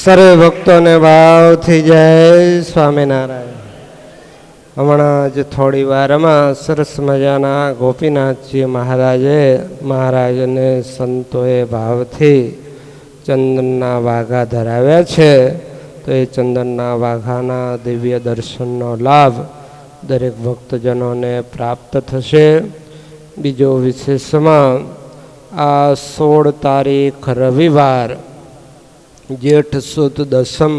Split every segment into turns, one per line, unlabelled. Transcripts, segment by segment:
સર્વે ભક્તોને ભાવથી જય સ્વામિનારાયણ. હમણાં જ થોડી વારમાં સરસ મજાના ગોપીનાથજી મહારાજને સંતોએ ભાવથી ચંદનના વાઘા ધરાવ્યા છે. તો એ ચંદનના વાઘાના દિવ્ય દર્શનનો લાભ દરેક ભક્તજનોને પ્રાપ્ત થશે. બીજો વિશેષમાં આ 16 તારીખ રવિવાર જેઠ સુદ દસમ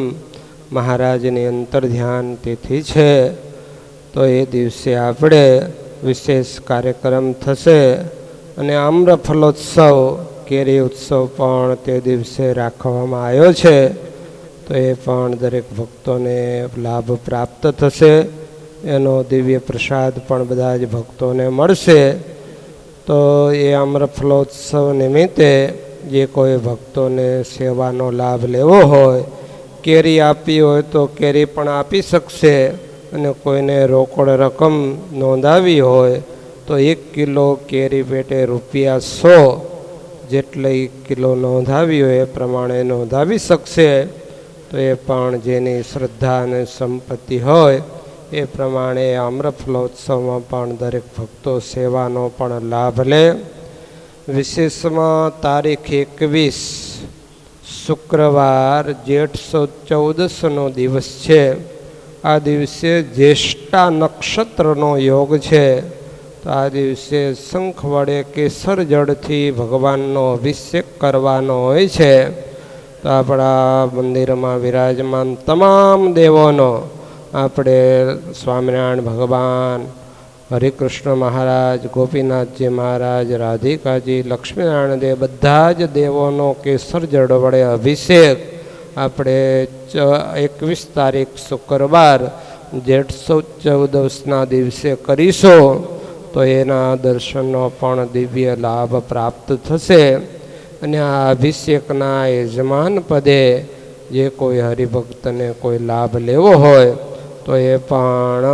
મહારાજની અંતર્ધ્યાન તિથિ છે. તો એ દિવસે આપણે વિશેષ કાર્યક્રમ થશે અને આમ્રફલોત્સવ કેરી ઉત્સવ પણ તે દિવસે રાખવામાં આવ્યો છે. તો એ પણ દરેક ભક્તોને લાભ પ્રાપ્ત થશે. એનો દિવ્ય પ્રસાદ પણ બધા જ ભક્તોને મળશે. તો એ આમ્રફલોત્સવ નિમિત્તે જે કોઈ ભક્તોને સેવાનો લાભ લેવો હોય, કેરી આપી હોય તો કેરી પણ આપી શકશે. અને કોઈને રોકડ રકમ નોંધાવી હોય તો 1 કિલો કેરી પેટે ₹100 જેટલી કિલો નોંધાવી હોય એ પ્રમાણે નોંધાવી શકશે. તો એ પણ જેની શ્રદ્ધા અને સંપત્તિ હોય એ પ્રમાણે આમ્રફલોત્સવમાં પણ દરેક ભક્તો સેવાનો પણ લાભ લે. વિશેષમાં તારીખ 21 શુક્રવાર જેઠ સુદ 14નો દિવસ છે. આ દિવસે જ્યેષ્ઠા નક્ષત્રનો યોગ છે. તો આ દિવસે શંખ વડે કેસર જળથી ભગવાનનો અભિષેક કરવાનો હોય છે. તો આપણા મંદિરમાં વિરાજમાન તમામ દેવોનો આપણે સ્વામિનારાયણ ભગવાન, હરિકૃષ્ણ મહારાજ, ગોપીનાથજી મહારાજ, રાધિકાજી, લક્ષ્મીનારાયણ દેવ બધા જ દેવોનો કેસર જળ વડે અભિષેક આપણે 21 તારીખ શુક્રવાર જેઠ સુદ 14ના દિવસે કરીશું. તો એના દર્શનનો પણ દિવ્ય લાભ પ્રાપ્ત થશે. અને આ અભિષેકના યજમાન પદે જે કોઈ હરિભક્તને કોઈ લાભ લેવો હોય તો એ પણ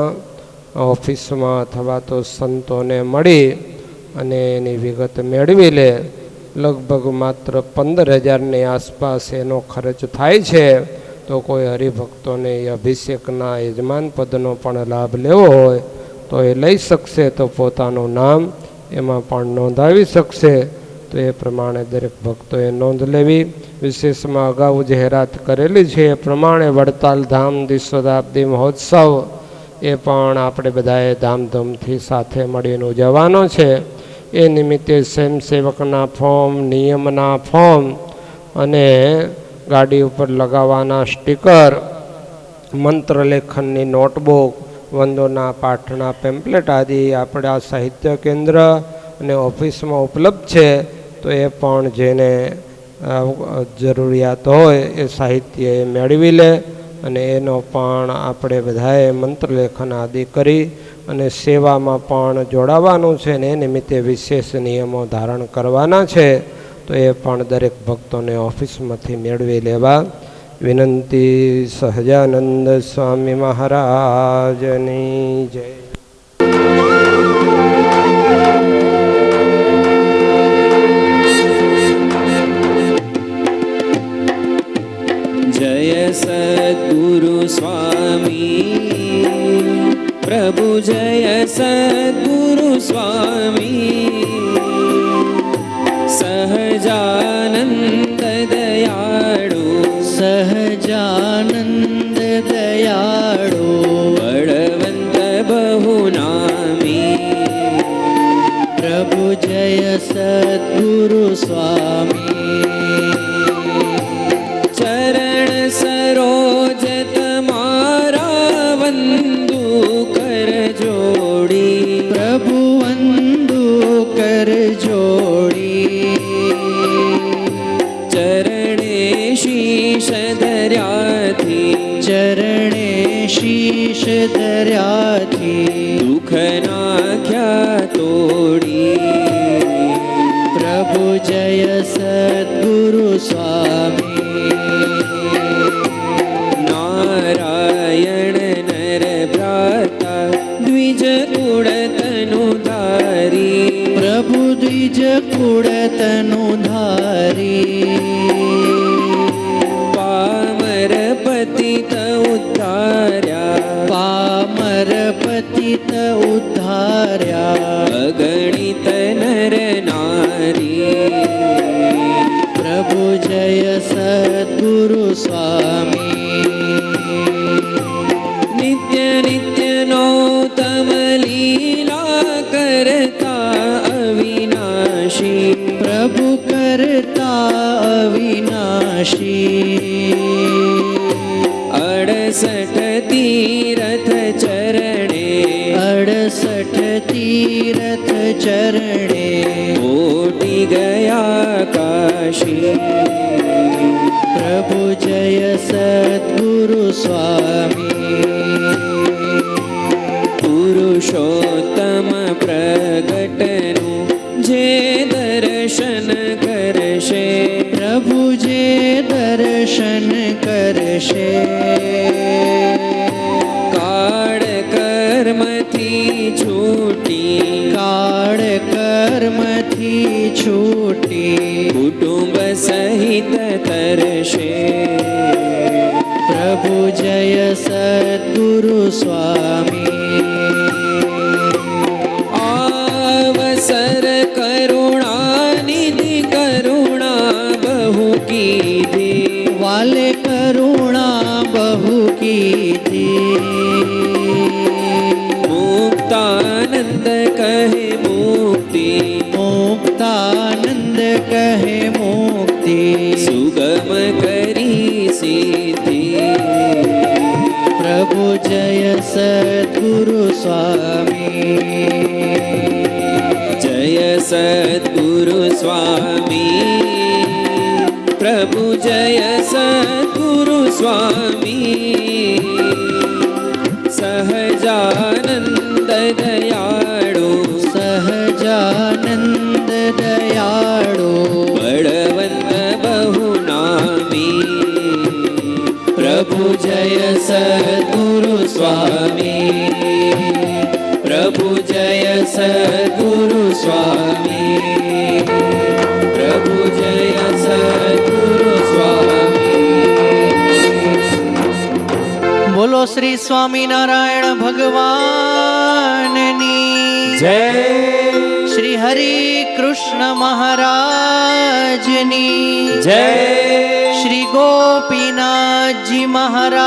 ઓફિસમાં અથવા તો સંતોને મળી અને એની વિગત મેળવી લે. લગભગ માત્ર 15,000ની આસપાસ એનો ખર્ચ થાય છે. તો કોઈ હરિભક્તોને એ અભિષેકના યજમાન પદનો પણ લાભ લેવો હોય તો એ લઈ શકશે. તો પોતાનું નામ એમાં પણ નોંધાવી શકશે. તો એ પ્રમાણે દરેક ભક્તોએ નોંધ લેવી. વિશેષમાં અગાઉ જાહેરાત કરેલી છે એ પ્રમાણે વડતાલ ધામ દ્વિશતાબ્દી મહોત્સવ એ પણ આપણે બધાએ ધામધૂમથી સાથે મળીને ઉજવવાનો છે. એ નિમિત્તે સ્વયંસેવકના ફોર્મ, નિયમના ફોર્મ અને ગાડી ઉપર લગાવવાના સ્ટીકર, મંત્રલેખનની નોટબુક, વંદોના પાઠના પેમ્પલેટ આદિ આપણા સાહિત્ય કેન્દ્ર અને ઓફિસમાં ઉપલબ્ધ છે. તો એ પણ જેને જરૂરિયાત હોય એ સાહિત્ય એ મેળવી લે. અને એનો પણ આપણે બધાએ મંત્રલેખન આદિ કરી અને સેવામાં પણ જોડાવાનું છે. ને એ નિમિત્તે વિશેષ નિયમો ધારણ કરવાના છે. તો એ પણ દરેક ભક્તોને ઓફિસમાંથી મેળવી લેવા વિનંતી. સહજાનંદ સ્વામી મહારાજની જય.
जय सद्गुरु स्वामी प्रभु, जय सद्गुरु स्वामी सहजानंद दयाळु, सहजानंद दयाळु बळवंत बहुनामी प्रभु, जय सद्गुरु स्वामी चरण सरोज तमारा वंदु कर जोड़ी प्रभु, वंदु कर जोड़ी चरणे शीश धर्याथी, चरणे शीश धर्याथी दुख नाख्या तोड़ी प्रभु, जय सद्गुरु स्वामी नारायण नर भ्राता द्विज कुळ तनु धारी प्रभु, द्विज कुळ तनु धारी पाम
જય સદ્ગુરુ સ્વામી.
નિત્ય નિત્ય નૌતમ લીલા કરતા અવિનાશી,
પ્રભુ કરતા અવિનાશી.
68 તીરથ ચરણે,
68 તીરથ ચરણે,
કોટી ગયા કાશી.
પ્રભુ જય સદ્ગુરુ સ્વામી.
પુરુષોત્તમ પ્રગટનું જે દર્શન કરશે,
પ્રભુ જે દર્શન કરશે,
કાળ કર્મથી છૂટી,
કાળ કર્મથી છૂટી,
કુટુંબ સહિત તરશે.
પ્રભુ જય સદ્ગુરુ સ્વામી.
અવસર કરુણાનિધિ કરુણા બહુ કીધી,
વાલે કરુણા બહુ કીધી.
મુક્તાનંદ કહે મુક્તિ,
મુક્તાનંદ કહે મુક્તિ,
સુગમ કરી સિદ્ધિ.
પ્રભુ જય સદ્ગુરુ સ્વામી.
જય સદ્ગુરુ સ્વામી, પ્રભુ જય સદ્ગુરુ સ્વામી. સહજાનંદ દયાળુ,
સહજાનંદ દયાળુ,
બળવંત બહુ નામી.
પ્રભુ જય સદ્ગુરુ સ્વામી. પ્રભુ જય સદ્ગુરુ સ્વામી. પ્રભુ જય સદ્ગુરુ સ્વામી. બોલો શ્રી સ્વામિનારાયણ ભગવાનની
જય.
શ્રી હરિ કૃષ્ણ મહારાજની
જય.
શ્રી ગોપીનાથજી મહારાજની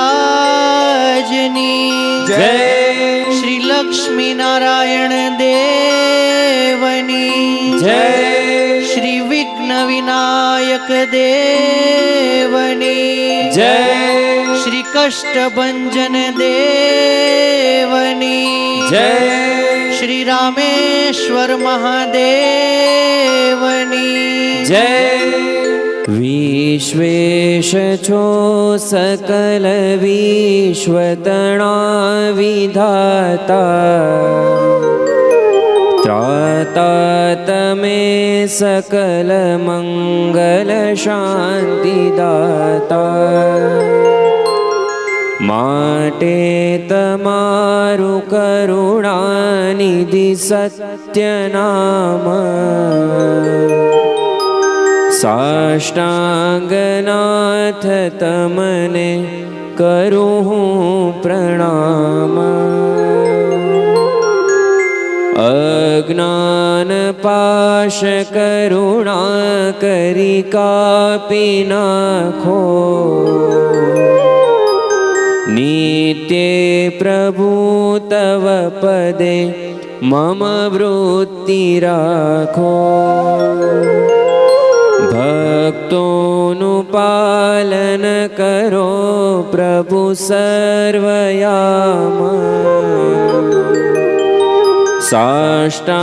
જય.
શ્રી લક્ષ્મી નારાયણ દેવની
જય.
શ્રી વિઘ્ન વિનાયક દેવની
જય.
શ્રી કષ્ટભંજન દેવની
જય.
શ્રી રામેશ્વર મહાદેવની
જય. વિશ્વેશ છો સકલ વિશ્વતણા વિધાતા, ત્રાતા તમે સકલ મંગલ શાંતિ દાતા. માટે તમારું કરુણાનિધિ સત્ય નામ, સાષ્ટાંગનાથ તમને કરું હું પ્રણામ. અજ્ઞાન પાશ કરુણા કરી કાપી નાખો, નિત્ય પ્રભુ તવ પદે મમ વૃત્તિ રાખો. ભક્તોનું પાલન કરો પ્રભુ સર્વયામ, સાષ્ટાંગનાથ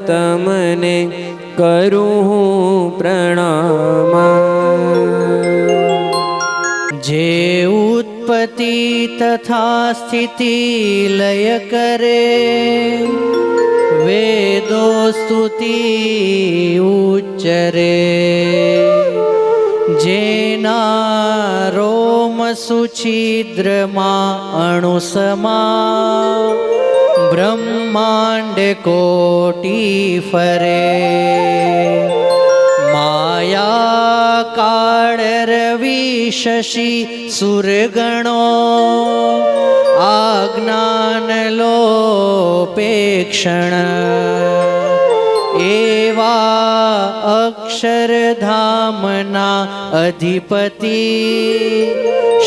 તમને કરું હું પ્રણામ.
જે ઉત્પત્તિ તથા સ્થિતિ લય કરે, વેદો સ્તુતિ ઉચ્ચરે, જેના રોમ સુછિદ્રમાં અણુસમા બ્રહ્માંડ કોટી ફરે. માયા કાળ રવિ શશી સુરગણો, આજ્ઞાન લોપેક્ષણ, એવા અક્ષરધામના અધિપતિ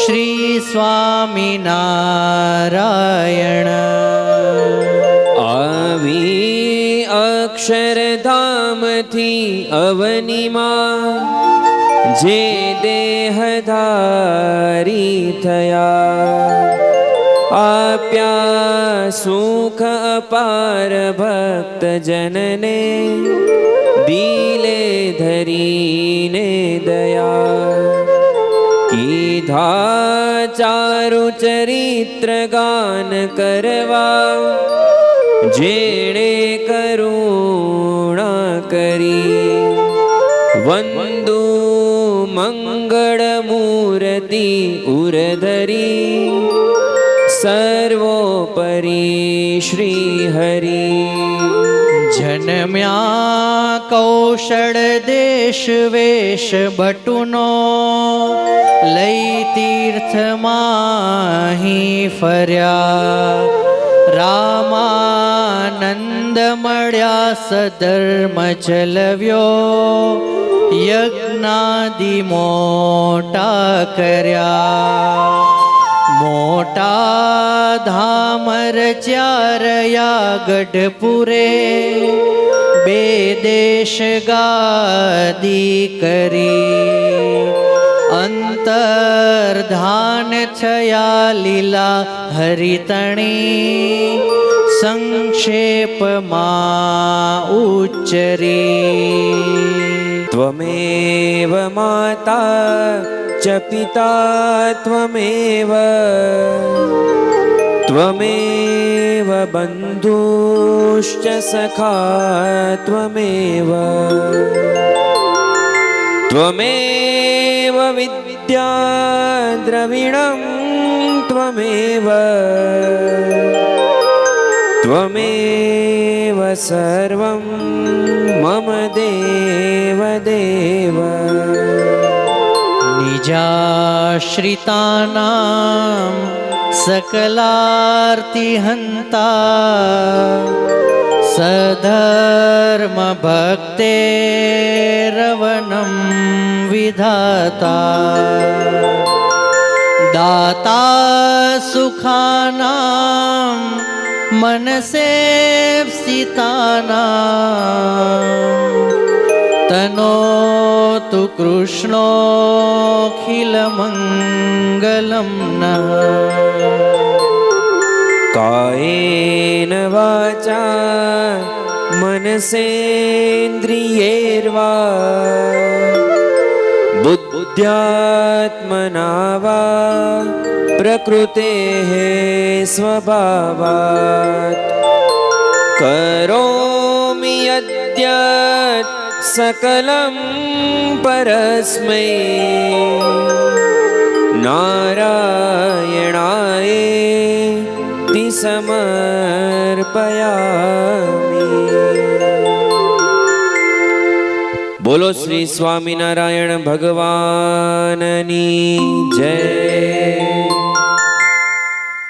શ્રી સ્વામિનારાયણ.
આવી અક્ષરધામથી અવનીમાં જે દેહધારી થયા, આપ્યા સુખ અપાર ભક્ત જનને, દિલે ધરીને દયા. કીધા ચારુ ચરિત્ર ગાન કરવા, જેણે કરુણા કરી. વંદુ મંગળ મૂર્તિ ઉરધરી, સર્વોપરી શ્રી હરિ.
જન્મ્યા કૌશળ દેશ વેશ ભટુનો, લઈ તીર્થમાહી ફર્યા. રામાનંદ મળ્યા સધર્મ ચલવ્યો, યજ્ઞાદિ મોટા કર્યા. મોટા ધામ રચ્યા રહ્યા ગઢપુરે, બે દેશ ગાદી કરી. અંતર્ધાન થયા લીલા હરિતણી, સંક્ષેપમાં ઉચ્ચરી.
ત્વમેવ માતા ચ પિતા ત્વમેવ, ત્વમેવ બંધુશ્ચ સખા ત્વમેવ, ત્વમેવ વિદ્યા દ્રવિણં ત્વમેવ, ત્વમેવ સર્વં મમ દેવ દેવ.
નિજાશ્રિતાનાં સકલાર્તિહંતા, સધર્મ ભક્તેરવનં વિધાતા. દાતા સુખાનાં મનસેપ્સિતાનાં, તનોતુ કૃષ્ણોખિલમંગલં નઃ.
કાયેન વાચા મનસેન્દ્રિયૈર્વા, બુદ્ધ્યાત્મના વા પ્રકૃતેઃ સ્વભાવાત. કરોમિ યદ્યત સકલં પરસ્મૈ, નારાયણાય સમર્પયામિ. બોલો શ્રી સ્વામિનારાયણ ભગવાનની જય.